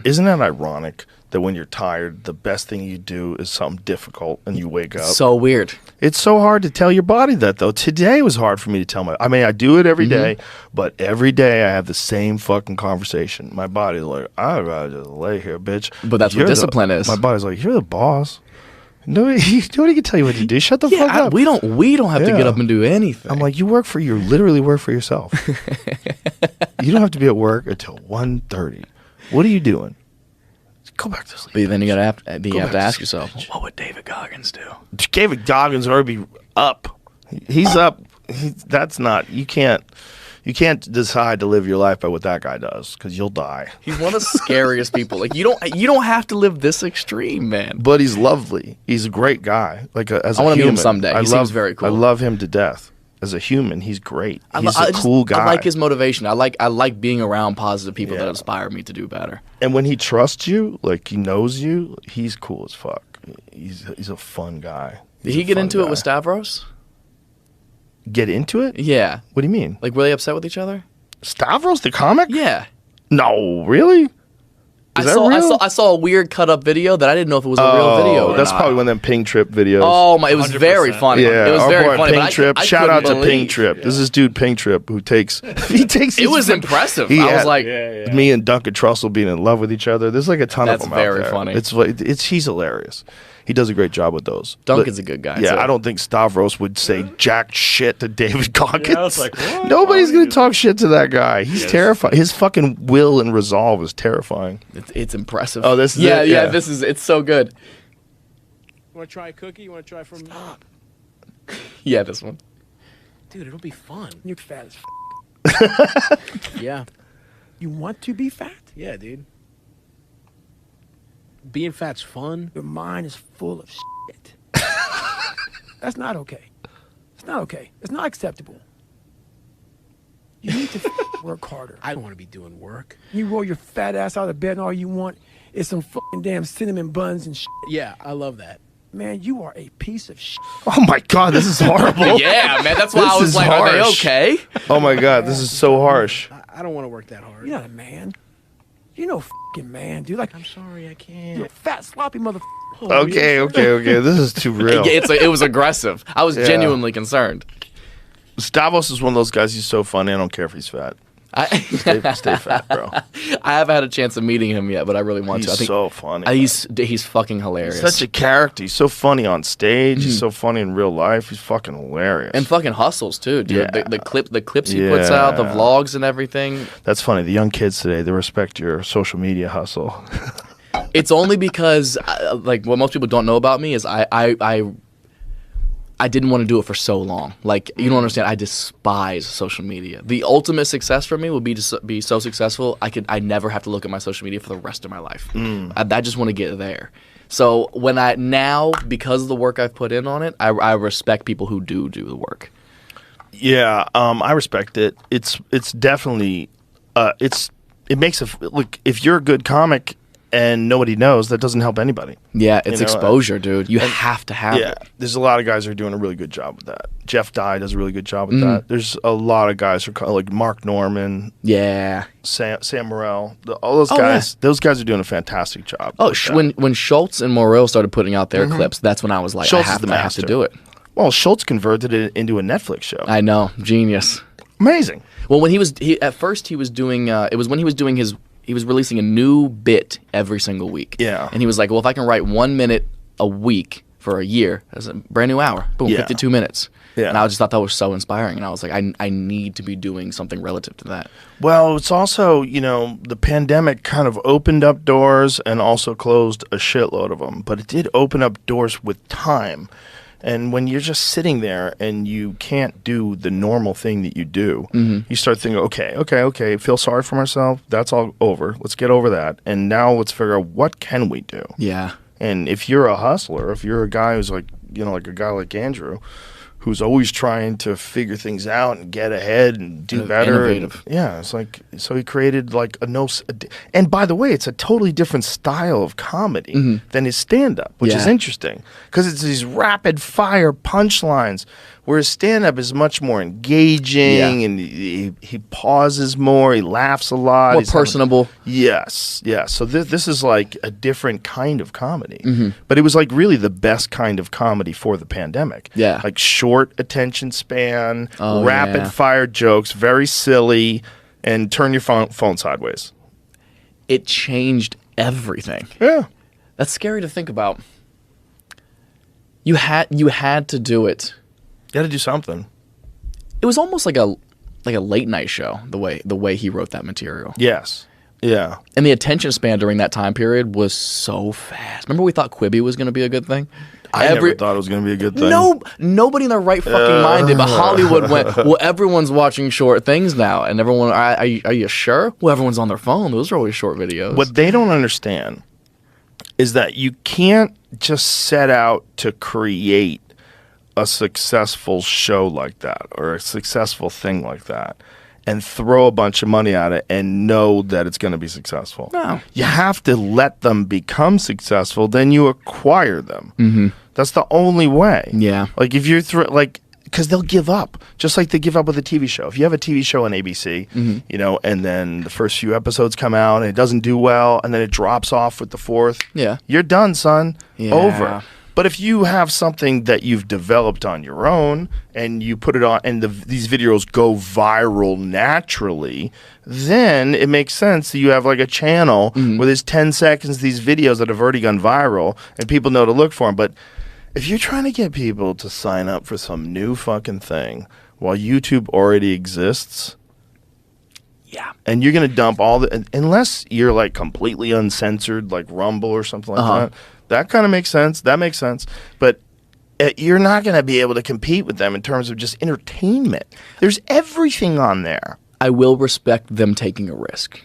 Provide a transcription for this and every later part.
Isn't that ironic that when you're tired, the best thing you do is something difficult and you wake up? So weird. It's so hard to tell your body that, though. Today was hard for me to tell I do it every day, but every day I have the same fucking conversation. My body's like, I'd rather just lay here, bitch. But that's what discipline is. My body's like, you're the boss. Nobody can tell you what to do. Shut the fuck up. We don't have to get up and do anything. I'm like, you literally work for yourself. You don't have to be at work until 1:30. What are you doing? Go back to sleep. But then you have to ask yourself, what would David Goggins do? David Goggins would already be up. He's up. You can't decide to live your life by what that guy does, because you'll die. He's one of the scariest people. Like you don't have to live this extreme, man. But he's lovely. He's a great guy. Like I want to meet him someday. He seems very cool. I love him to death. As a human, he's great. He's a cool guy. I like his motivation. I like being around positive people that inspire me to do better. And when he trusts you, like he knows you, he's cool as fuck. He's a fun guy. Did he get into it with Stavros? Get into it? Yeah. What do you mean? Like, were they upset with each other? Stavros the comic? Yeah. No, really? I saw a weird cut up video that I didn't know if it was a real video. That's probably one of them Ping Trip videos. Oh my! It was 100%. Very funny. Yeah, it was our very boy funny. Ping Trip. Shout out to Ping Trip. Yeah. This is dude Ping Trip who takes. It was impressive. I was like, me and Duncan Trussell being in love with each other. There's like a ton of them out there. That's very funny. He's hilarious. He does a great job with those. Duncan's a good guy. Yeah, too. I don't think Stavros would say jack shit to David Goggins. Yeah, I was like, what? Nobody's going to talk shit to that guy. He's terrifying. His fucking will and resolve is terrifying. It's impressive. Oh, this is it? Yeah, it's so good. You want to try a cookie? You want to try from... Stop. Yeah, this one. Dude, it'll be fun. You're fat as Yeah. You want to be fat? Yeah, dude. Being fat's fun. Your mind is full of shit. That's not okay. It's not okay. It's not acceptable. You need to work harder. I don't want to be doing work. You roll your fat ass out of bed and all you want is some fucking damn cinnamon buns and shit. Yeah, I love that. Man, you are a piece of shit. Oh my God, this is horrible. Yeah, man, that's why I was like, harsh. are they okay? Oh my God, this is so harsh. I don't want to work that hard. You're not a man. You're no fucking man, dude. Like, I'm sorry, I you're a can't. fat, sloppy motherfucker. Okay. This is too real. It was aggressive. I was genuinely concerned. Stavros is one of those guys. He's so funny. I don't care if he's fat. Stay fat, bro. I haven't had a chance of meeting him yet, but I really want to. I think so funny. He's fucking hilarious. Such a character. He's so funny on stage. He's so funny in real life. He's fucking hilarious. And fucking hustles too, dude. Yeah. The clips he puts out, the vlogs and everything. That's funny. The young kids today, they respect your social media hustle. It's only because, like, what most people don't know about me is I didn't want to do it for so long. Like, you don't understand. I despise social media. The ultimate success for me would be to be so successful I never have to look at my social media for the rest of my life. I just want to get there. So because of the work I've put in on it, I respect people who do the work. Yeah, I respect it. It's definitely it makes look, if you're a good comic and nobody knows, that doesn't help anybody. Yeah, it's exposure, dude. You have to have it. There's a lot of guys who are doing a really good job with that. Jeff Dye does a really good job with that. There's a lot of guys who are like Mark Norman. Yeah. Sam Morrell. All those guys. Yeah. Those guys are doing a fantastic job. Oh, when Schultz and Morrell started putting out their clips, that's when I was like, I have to do it. Well, Schultz converted it into a Netflix show. I know. Genius. Amazing. Well, when he was doing it was when he was doing he was releasing a new bit every single week. Yeah. And he was like, well, if I can write 1 minute a week for a year, that's a brand new hour. Boom, 52 minutes. Yeah. And I just thought that was so inspiring. And I was like, I need to be doing something relative to that. Well, it's also, the pandemic kind of opened up doors and also closed a shitload of them. But it did open up doors with time. And when you're just sitting there and you can't do the normal thing that you do, you start thinking, okay, feel sorry for myself. That's all over. Let's get over that. And now let's figure out, what can we do? Yeah. And if you're a hustler, if you're a guy who's like, like a guy like Andrew, who's always trying to figure things out and get ahead and do better. Innovative. Yeah, it's like, so he created like and by the way, it's a totally different style of comedy than his stand-up, which is Yeah. interesting because it's these rapid fire punchlines, whereas stand-up is much more engaging and he pauses more, he laughs a lot. More he's personable. Yes. So this is like a different kind of comedy, but it was like really the best kind of comedy for the pandemic. Yeah. Like short attention span, Oh, rapid yeah. fire jokes, very silly, and turn your phone sideways. It changed everything. Yeah. That's scary to think about. You had to do it. You got to do something. It was almost like a late night show, the way he wrote that material. Yes. Yeah. And the attention span during that time period was so fast. Remember we thought Quibi was going to be a good thing? I never thought it was going to be a good thing. No, nobody in their right fucking mind did. But Hollywood went, well, everyone's watching short things now, and everyone, are you sure? Well, everyone's on their phone. Those are always short videos. What they don't understand is that you can't just set out to create a successful show like that or a successful thing like that and throw a bunch of money at it and know that it's going to be successful. No. You have to let them become successful, then you acquire them. Mm-hmm. That's the only way. Yeah. Like if you're because they'll give up, just like they give up with a TV show. If you have a TV show on ABC, you know, and then the first few episodes come out and it doesn't do well, and then it drops off with the fourth, you're done, son. Yeah. Over. But if you have something that you've developed on your own and you put it on and these videos go viral naturally, then it makes sense that you have like a channel where there's 10 seconds, these videos that have already gone viral and people know to look for them. But if you're trying to get people to sign up for some new fucking thing while YouTube already exists, and you're going to dump all the, unless you're like completely uncensored, like Rumble or something like that kind of makes sense. That makes sense. But you're not going to be able to compete with them in terms of just entertainment. There's everything on there. I will respect them taking a risk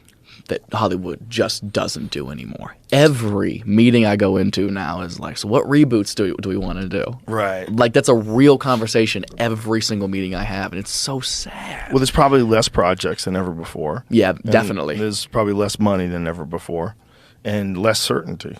that Hollywood just doesn't do anymore. Every meeting I go into now is like, so what reboots do we want to do? Right. Like that's a real conversation every single meeting I have, and it's so sad. Well, there's probably less projects than ever before. Yeah, And definitely. There's probably less money than ever before and less certainty.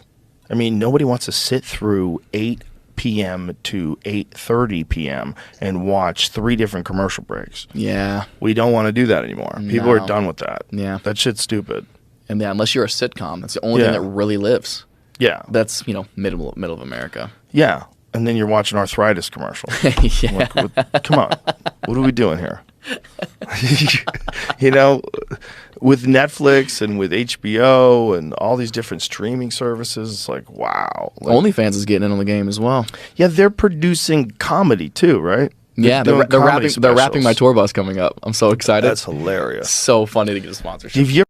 I mean, nobody wants to sit through 8 p.m. to 8:30 p.m. and watch 3 different commercial breaks. Yeah. We don't want to do that anymore. People No. are done with that. Yeah. That shit's stupid. And then unless you're a sitcom, that's the only thing that really lives. Yeah. That's, middle of America. Yeah. And then you're watching arthritis commercials. Yeah. Come on. What are we doing here? You know, with Netflix and with HBO and all these different streaming services, it's like, wow. Like, OnlyFans is getting in on the game as well. yeah, they're producing comedy too, right? Yeah, doing they're comedy rapping my specials. tour bus coming up. I'm so excited. That's hilarious. so funny to get a sponsorship. Have you